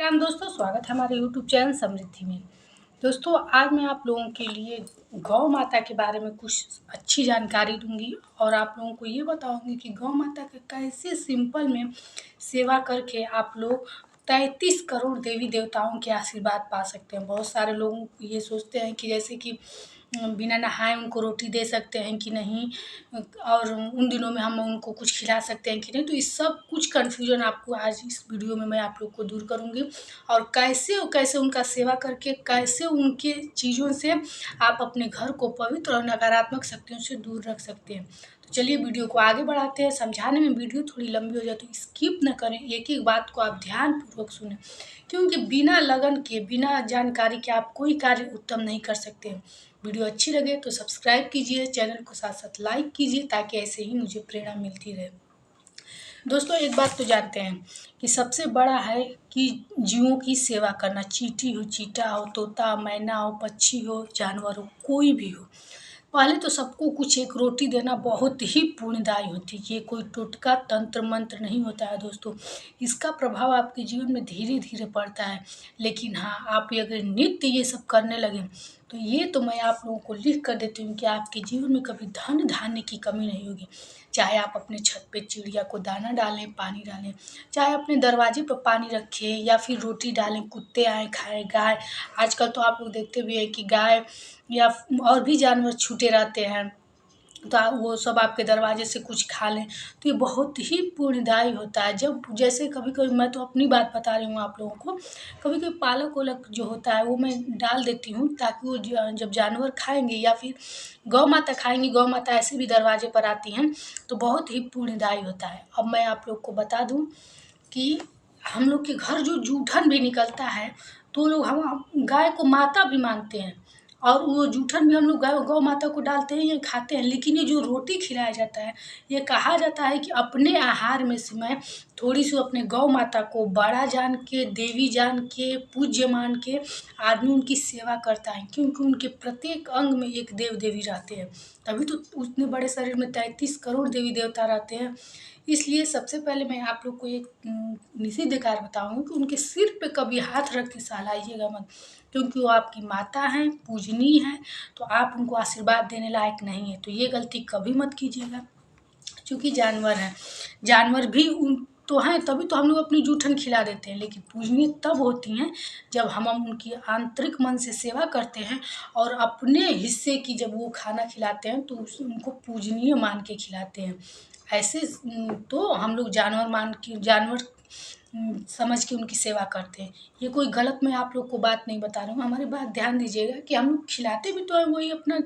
राम दोस्तों, स्वागत है हमारे यूट्यूब चैनल समृद्धि में। दोस्तों, आज मैं आप लोगों के लिए गौ माता के बारे में कुछ अच्छी जानकारी दूंगी और आप लोगों को ये बताऊंगी कि गौ माता के कैसे सिंपल में सेवा करके आप लोग 33 करोड़ देवी देवताओं के आशीर्वाद पा सकते हैं। बहुत सारे लोग ये सोचते हैं कि जैसे कि बिना नहाए उनको रोटी दे सकते हैं कि नहीं, और उन दिनों में हम उनको कुछ खिला सकते हैं कि नहीं। तो इस सब कुछ कन्फ्यूजन आपको आज इस वीडियो में मैं आप लोग को दूर करूँगी और कैसे उनका सेवा करके कैसे उनके चीज़ों से आप अपने घर को पवित्र और नकारात्मक शक्तियों से दूर रख सकते हैं। तो चलिए वीडियो को आगे बढ़ाते हैं। समझाने में वीडियो थोड़ी लंबी हो जाए तो स्किप न करें, एक एक बात को आप ध्यानपूर्वक सुनें, क्योंकि बिना लगन के, बिना जानकारी के आप कोई कार्य उत्तम नहीं कर सकते हैं। वीडियो अच्छी लगे तो सब्सक्राइब कीजिए, चैनल को साथ साथ लाइक कीजिए ताकि ऐसे ही मुझे प्रेरणा मिलती रहे। दोस्तों, एक बात तो जानते हैं कि सबसे बड़ा है कि जीवों की सेवा करना। चींटी हो, चींटा हो, तोता, मैना हो, पक्षी हो, जानवर हो, कोई भी हो, पहले तो सबको कुछ एक रोटी देना बहुत ही पुण्यदायी होती है। ये कोई टोटका तंत्र मंत्र नहीं होता है दोस्तों। इसका प्रभाव आपके जीवन में धीरे धीरे पड़ता है। लेकिन हाँ, आप ये अगर नित्य ये सब करने लगे तो ये तो मैं आप लोगों को लिख कर देती हूँ कि आपके जीवन में कभी धन धान्य की कमी नहीं होगी। चाहे आप अपने छत पे चिड़िया को दाना डालें, पानी डालें, चाहे अपने दरवाजे पर पानी रखें या फिर रोटी डालें, कुत्ते आए खाएं, गाय, आजकल तो आप लोग देखते भी हैं कि गाय या और भी जानवर छूटे रहते हैं, तो वो सब आपके दरवाजे से कुछ खा लें, तो ये बहुत ही पुण्यदायी होता है। जब जैसे कभी कभी, मैं तो अपनी बात बता रही हूँ आप लोगों को, कभी कभी पालक वालक जो होता है वो मैं डाल देती हूँ ताकि वो जब जानवर खाएंगे या फिर गौ माता खाएंगी, गौ माता ऐसे भी दरवाजे पर आती हैं, तो बहुत ही पुण्यदायी होता है। अब मैं आप लोग को बता दूँ कि हम लोग के घर जो जूठन भी निकलता है तो लोग हम गाय को माता भी मानते हैं, और वो जूठन भी हम लोग गौ माता को डालते हैं या खाते हैं। लेकिन ये जो रोटी खिलाया जाता है, ये कहा जाता है कि अपने आहार में से मैं थोड़ी सी अपने गौ माता को बड़ा जान के, देवी जान के, पूज्य मान के आदमी उनकी सेवा करता है, क्योंकि उनके प्रत्येक अंग में एक देव देवी रहते हैं। तभी तो उतने बड़े शरीर में 33 करोड़ देवी देवता रहते हैं। इसलिए सबसे पहले मैं आप लोग को एक निषिद्ध कार्य बताऊंगी कि उनके सिर पे कभी हाथ रख के सहलाइएगा मत, क्योंकि वो आपकी माता हैं, पूजनीय हैं, तो आप उनको आशीर्वाद देने लायक नहीं है। तो ये गलती कभी मत कीजिएगा। क्योंकि जानवर हैं, जानवर भी उन तो हैं, तभी तो हम लोग अपनी जूठन खिला देते हैं। लेकिन पूजनीय तब होती हैं जब हम उनकी आंतरिक मन से सेवा करते हैं और अपने हिस्से की जब वो खाना खिलाते हैं तो उनको पूजनीय मान के खिलाते हैं। ऐसे तो हम लोग जानवर मान के, जानवर समझ के उनकी सेवा करते हैं। ये कोई गलत मैं आप लोग को बात नहीं बता रही हूँ, हमारी बात ध्यान दीजिएगा कि हम लोग खिलाते भी तो हैं, वही अपना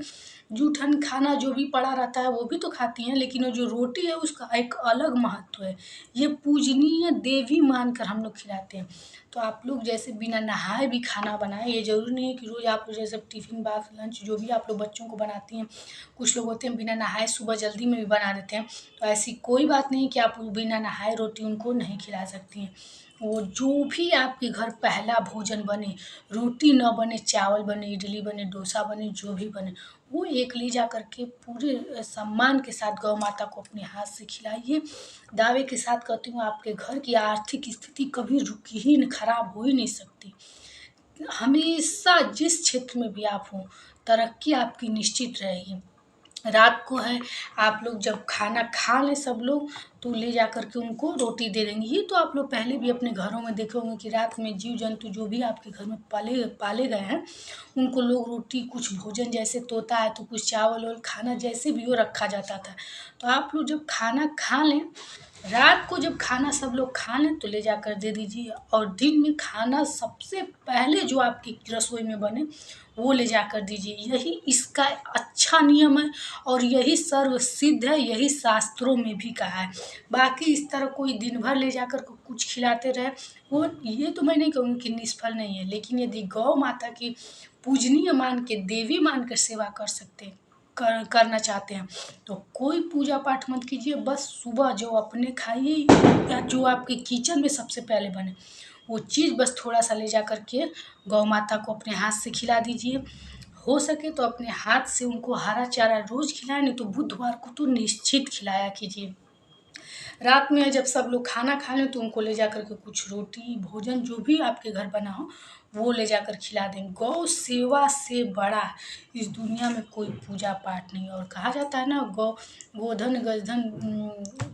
जूठन खाना जो भी पड़ा रहता है वो भी तो खाती हैं, लेकिन वो जो रोटी है उसका एक अलग महत्व है। ये पूजनीय देवी मानकर हम लोग खिलाते हैं। तो आप लोग जैसे बिना नहाए भी खाना बनाएं, ये ज़रूरी नहीं है कि रोज़ आप लोग जैसे टिफ़िन बॉक्स, लंच जो भी आप लोग बच्चों को बनाती हैं, कुछ लोग होते हैं बिना नहाए सुबह जल्दी में भी बना देते हैं। तो ऐसी कोई बात नहीं कि आप बिना नहाए रोटी उनको नहीं खिला सकती हैं। वो जो भी आपके घर पहला भोजन बने, रोटी न बने, चावल बने, इडली बने, डोसा बने, जो भी बने, वो एक ले जा करके पूरे सम्मान के साथ गौ माता को अपने हाथ से खिलाइए। दावे के साथ कहती हूँ, आपके घर की आर्थिक स्थिति कभी रुकी ही नहीं, खराब हो ही नहीं सकती। हमेशा जिस क्षेत्र में भी आप हों, तरक्की आपकी निश्चित रहेगी। रात को है, आप लोग जब खाना खा लें सब लोग, तो ले जा कर के उनको रोटी दे देंगे। ये तो आप लोग पहले भी अपने घरों में देखे होंगे कि रात में जीव जंतु जो भी आपके घर में पाले गए हैं, उनको लोग रोटी, कुछ भोजन जैसे तोता है तो कुछ चावल और खाना जैसे भी वो रखा जाता था। तो आप लोग जब खाना खा लें, रात को जब खाना सब लोग खा लें तो ले जाकर दे दीजिए, और दिन में खाना सबसे पहले जो आपकी रसोई में बने वो ले जाकर दीजिए। यही इसका अच्छा नियम है और यही सर्व सिद्ध है, यही शास्त्रों में भी कहा है। बाकी इस तरह कोई दिन भर ले जाकर कुछ खिलाते रहे, वो ये तो मैं नहीं कहूँगी कि निष्फल नहीं है, लेकिन यदि गौ माता की पूजनीय मान के, देवी मान कर सेवा करना चाहते हैं तो कोई पूजा पाठ मत कीजिए। बस सुबह जो अपने खाइए या जो आपके किचन में सबसे पहले बने वो चीज़ बस थोड़ा सा ले जा कर के गौ माता को अपने हाथ से खिला दीजिए। हो सके तो अपने हाथ से उनको हरा चारा रोज़ खिलाएं, नहीं तो बुधवार को तो निश्चित खिलाया कीजिए। रात में जब सब लोग खाना खा लें तो उनको ले जा कर के कुछ रोटी भोजन जो भी आपके घर बना हो वो ले जाकर खिला दें। गौ सेवा से बड़ा इस दुनिया में कोई पूजा पाठ नहीं है। और कहा जाता है ना, गोधन गजधन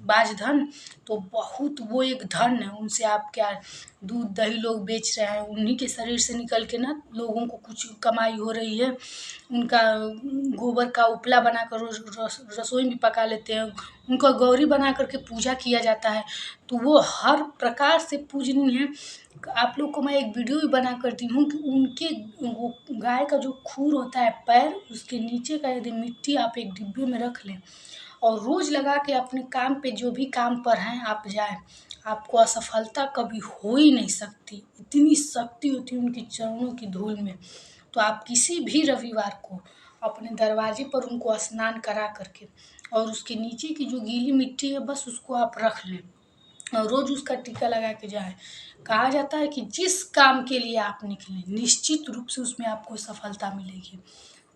बाजधन, तो बहुत वो एक धन है। उनसे आप क्या दूध दही लोग बेच रहे हैं, उन्हीं के शरीर से निकल के ना लोगों को कुछ कमाई हो रही है। उनका गोबर का उपला बनाकर रसोई में पका लेते हैं, उनका गौरी बना करके पूजा किया जाता है। तो वो हर प्रकार से पूजनीय है। आप लोग को मैं एक वीडियो भी बना कर दी हूँ कि उनके वो गाय का जो खूर होता है पैर, उसके नीचे का यदि मिट्टी आप एक डिब्बे में रख लें और रोज लगा के अपने काम पे जो भी काम पर हैं आप जाएं, आपको असफलता कभी हो ही नहीं सकती। इतनी शक्ति होती है उनके चरणों की धूल में। तो आप किसी भी रविवार को अपने दरवाजे पर उनको स्नान करा करके और उसके नीचे की जो गीली मिट्टी है बस उसको आप रख लें और रोज उसका टीका लगा के जाएं। कहा जाता है कि जिस काम के लिए आप निकलें निश्चित रूप से उसमें आपको सफलता मिलेगी।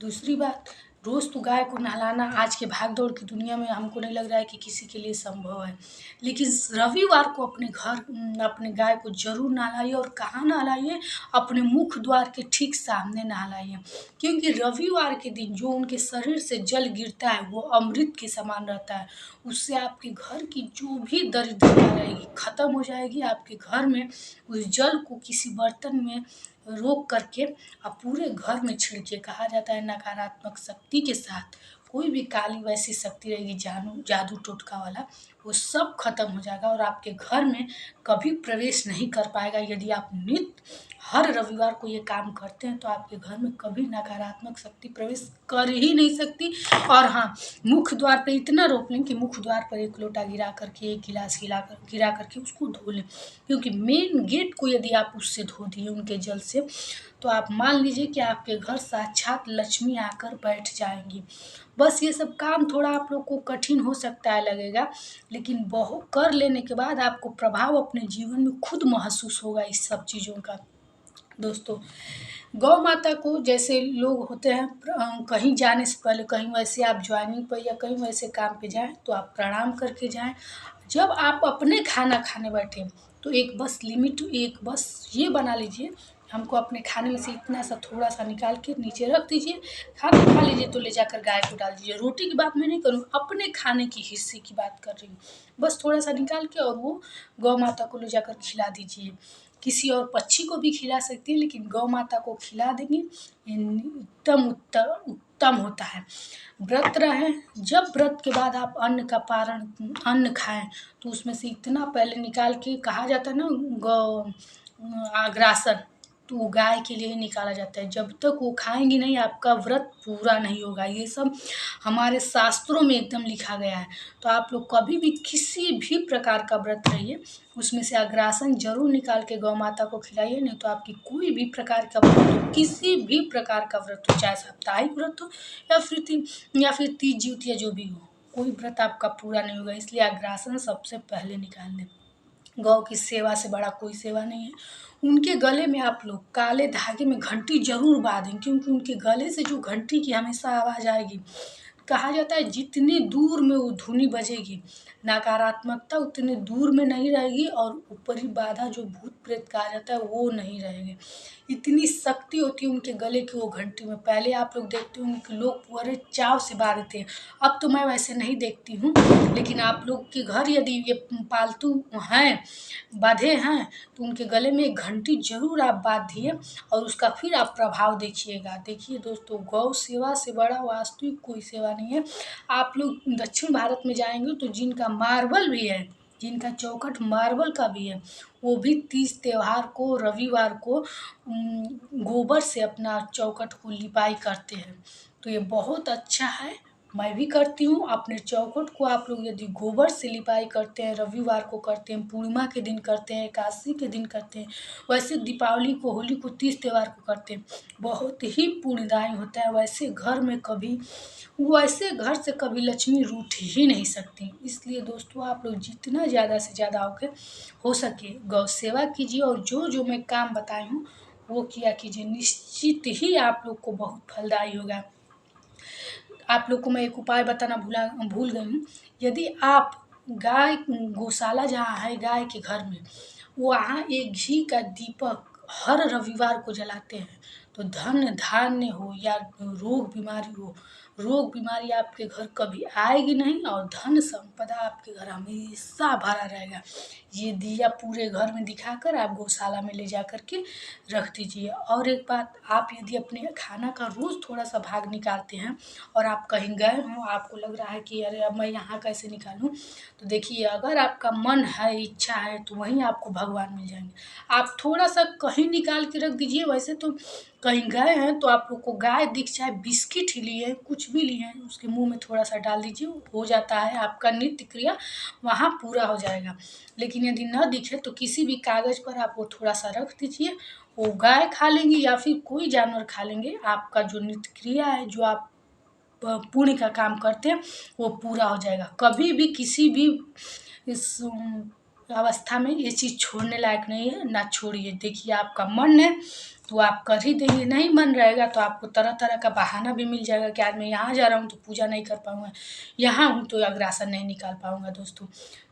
दूसरी बात, रोज़ तो गाय को नहलाना आज के भाग दौड़ की दुनिया में हमको नहीं लग रहा है कि किसी के लिए संभव है। लेकिन रविवार को अपने घर अपने गाय को जरूर नहलाइए। और कहाँ नहलाइए? अपने मुख द्वार के ठीक सामने नहलाइए। क्योंकि रविवार के दिन जो उनके शरीर से जल गिरता है वो अमृत के समान रहता है। उससे आपके घर की जो भी दरिद्रता रहेगी खत्म हो जाएगी। आपके घर में उस जल को किसी बर्तन में रोक करके आप पूरे घर में छिड़के। कहा जाता है नकारात्मक शक्ति के साथ कोई भी काली वैसी शक्ति रहेगी जादू टोटका वाला, वो सब खत्म हो जाएगा और आपके घर में कभी प्रवेश नहीं कर पाएगा। यदि आप नित्य हर रविवार को ये काम करते हैं तो आपके घर में कभी नकारात्मक शक्ति प्रवेश कर ही नहीं सकती। और हाँ, मुख्य द्वार पर इतना रोक लें कि मुख्य द्वार पर एक लोटा गिरा करके एक गिलास गिरा करके उसको धो लें। क्योंकि मेन गेट को यदि आप उससे धो दिए उनके जल से, तो आप मान लीजिए कि आपके घर साक्षात लक्ष्मी आकर बैठ जाएंगी। बस ये सब काम थोड़ा आप लोग को कठिन हो सकता है लगेगा, लेकिन बहुत कर लेने के बाद आपको प्रभाव अपने जीवन में खुद महसूस होगा इस सब चीज़ों का। दोस्तों, गौ माता को जैसे लोग होते हैं कहीं जाने से पहले, कहीं वैसे आप ज्वाइनिंग पर या कहीं वैसे काम पे जाएं तो आप प्रणाम करके जाएं। जब आप अपने खाना खाने बैठे तो एक बस लिमिट, एक बस ये बना लीजिए, हमको अपने खाने में से इतना सा थोड़ा सा निकाल के नीचे रख दीजिए। खाना खा लीजिए तो ले जाकर गाय को डाल दीजिए। रोटी की बात मैं नहीं करूँ, अपने खाने की हिस्से की बात कर रही हूँ। बस थोड़ा सा निकाल के और वो गौ माता को ले जाकर खिला दीजिए। किसी और पक्षी को भी खिला सकती है, लेकिन गौ माता को खिला देंगे उत्तम उत्तम उत्तम होता है। व्रत रहें, जब व्रत के बाद आप अन्न खाएं तो उसमें से इतना पहले निकाल के, कहा जाता है ना गौ आग्रासन, तो वो गाय के लिए ही निकाला जाता है। जब तक वो खाएंगी नहीं आपका व्रत पूरा नहीं होगा। ये सब हमारे शास्त्रों में एकदम लिखा गया है। तो आप लोग कभी भी किसी भी प्रकार का व्रत रहिए उसमें से अग्रासन जरूर निकाल के गौ माता को खिलाइए। नहीं तो आपकी कोई भी प्रकार का व्रत हो, किसी भी प्रकार का व्रत हो, चाहे साप्ताहिक व्रत हो या फिर तीज ज्योतिया जो भी हो, कोई व्रत आपका पूरा नहीं होगा। इसलिए अग्रासन सबसे पहले निकाल दें। गौ की सेवा से बड़ा कोई सेवा नहीं है। उनके गले में आप लोग काले धागे में घंटी जरूर बांधें, क्योंकि उनके गले से जो घंटी की हमेशा आवाज़ आएगी, कहा जाता है जितनी दूर में वो धुनी बजेगी नकारात्मकता उतनी दूर में नहीं रहेगी और ऊपरी बाधा जो भूत प्रेत कहा जाता है वो नहीं रहेंगे। इतनी शक्ति होती है उनके गले की वो घंटी में। पहले आप लोग देखते होंगे कि लोग पूरे चाव से बांधते हैं, अब तो मैं वैसे नहीं देखती हूँ। लेकिन आप लोग के घर यदि ये पालतू हैं, बांधे हैं, तो उनके गले में एक घंटी जरूर आप बांधिए और उसका फिर आप प्रभाव देखिएगा। देखिए दोस्तों, गौ सेवा से बड़ा वास्तविक कोई सेवा नहीं है। आप लोग दक्षिण भारत में जाएंगे तो जिनका मार्बल भी है, जिनका चौखट मार्बल का भी है, वो भी तीज त्योहार को रविवार को गोबर से अपना चौखट को लिपाई करते हैं। तो ये बहुत अच्छा है, मैं भी करती हूँ। अपने चौखट को आप लोग यदि गोबर से लिपाई करते हैं, रविवार को करते हैं, पूर्णिमा के दिन करते हैं, एकादशी के दिन करते हैं, वैसे दीपावली को, होली को, तीज त्योहार को करते हैं, बहुत ही पुण्यदायी होता है। वैसे घर से कभी लक्ष्मी रूठ ही नहीं सकती। इसलिए दोस्तों, आप लोग जितना ज़्यादा से ज़्यादा हो सके गौ सेवा कीजिए और जो जो मैं काम बताई हूँ वो किया कीजिए। निश्चित ही आप लोग को बहुत फलदायी होगा। आप लोग को मैं एक उपाय बताना भूल गई हूँ। यदि आप गाय गौशाला जहाँ है गाय के घर में, वहाँ एक घी का दीपक हर रविवार को जलाते हैं। तो धन धान्य हो या रोग बीमारी आपके घर कभी आएगी नहीं, और धन संपदा आपके घर हमेशा भरा रहेगा। ये दिया पूरे घर में दिखाकर आप गौशाला में ले जा कर के रख दीजिए। और एक बात, आप यदि अपने खाना का रोज़ थोड़ा सा भाग निकालते हैं और आप कहीं गए हों, आपको लग रहा है कि अरे अब मैं यहाँ कैसे निकालूं, तो देखिए अगर आपका मन है, इच्छा है, तो वहीं आपको भगवान मिल जाएंगे। आप थोड़ा सा कहीं निकाल के रख दीजिए। वैसे तो कहीं गए हैं तो आप लोग को गाय दिख जाए, बिस्किट ही लिए, कुछ भी लिए हैं, उसके मुंह में थोड़ा सा डाल दीजिए, हो जाता है आपका नित्य क्रिया वहाँ पूरा हो जाएगा। लेकिन यदि न दिखे तो किसी भी कागज़ पर आप वो थोड़ा सा रख दीजिए, वो गाय खा लेंगी या फिर कोई जानवर खा लेंगे। आपका जो नित्य क्रिया है, जो आप पुण्य का काम करते हैं, वो पूरा हो जाएगा। कभी भी किसी भी इस अवस्था में ये चीज़ छोड़ने लायक नहीं है, ना छोड़िए। देखिए आपका मन है तो आप कर ही देंगे, नहीं मन रहेगा तो आपको तरह तरह का बहाना भी मिल जाएगा कि आज मैं यहाँ जा रहा हूँ तो पूजा नहीं कर पाऊँगा, यहाँ हूँ तो अग्रासन नहीं निकाल पाऊँगा। दोस्तों,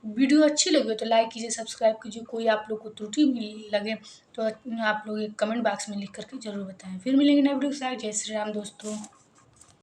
वीडियो अच्छी लगी हो तो लाइक कीजिए, सब्सक्राइब कीजिए। कोई आप लोग को त्रुटि लगे तो आप लोग एक कमेंट बॉक्स में लिख करके ज़रूर बताएं। फिर मिलेंगे नए वीडियो के साथ। जय श्री राम दोस्तों।